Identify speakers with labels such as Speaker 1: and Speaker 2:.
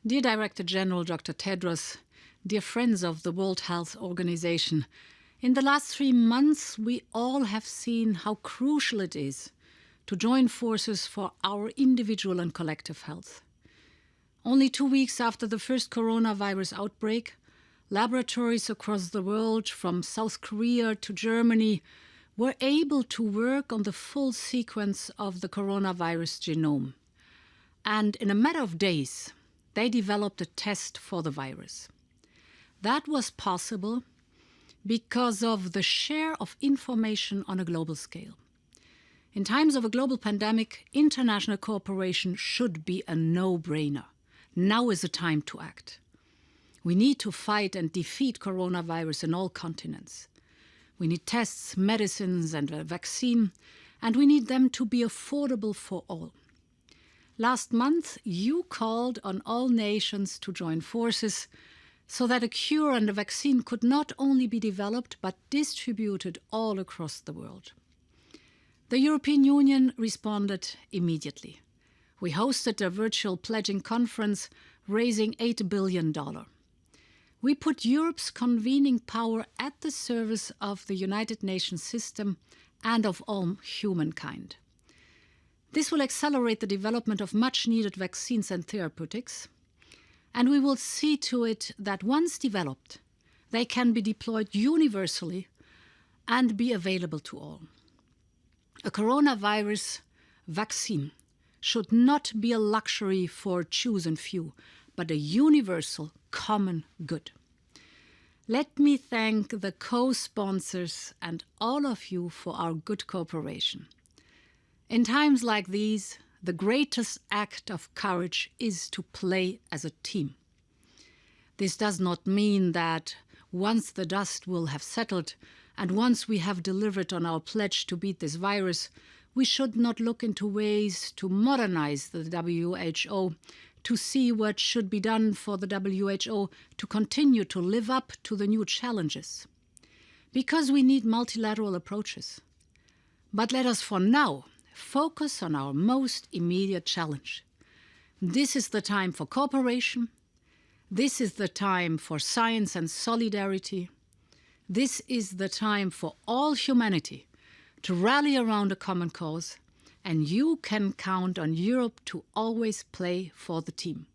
Speaker 1: Dear Director General Dr. Tedros, dear friends of the World Health Organization, in the last 3 months we all have seen how crucial it is to join forces for our individual and collective health. Only 2 weeks after the first coronavirus outbreak, laboratories across the world, from South Korea to Germany, were able to work on the full sequence of the coronavirus genome. And in a matter of days, they developed a test for the virus. That was possible because of the share of information on a global scale. In times of a global pandemic, international cooperation should be a no-brainer. Now is the time to act. We need to fight and defeat coronavirus in all continents. We need tests, medicines, and a vaccine, and we need them to be affordable for all. Last month, you called on all nations to join forces so that a cure and a vaccine could not only be developed but distributed all across the world. The European Union responded immediately. We hosted a virtual pledging conference, raising $8 billion. We put Europe's convening power at the service of the United Nations system and of all humankind. This will accelerate the development of much-needed vaccines and therapeutics, and we will see to it that once developed, they can be deployed universally and be available to all. A coronavirus vaccine should not be a luxury for chosen few, but a universal common good. Let me thank the co-sponsors and all of you for our good cooperation. In times like these, the greatest act of courage is to play as a team. This does not mean that once the dust will have settled and once we have delivered on our pledge to beat this virus, we should not look into ways to modernize the WHO, to see what should be done for the WHO to continue to live up to the new challenges. Because we need multilateral approaches. But let us for now focus on our most immediate challenge. This is the time for cooperation. This is the time for science and solidarity. This is the time for all humanity to rally around a common cause, and you can count on Europe to always play for the team.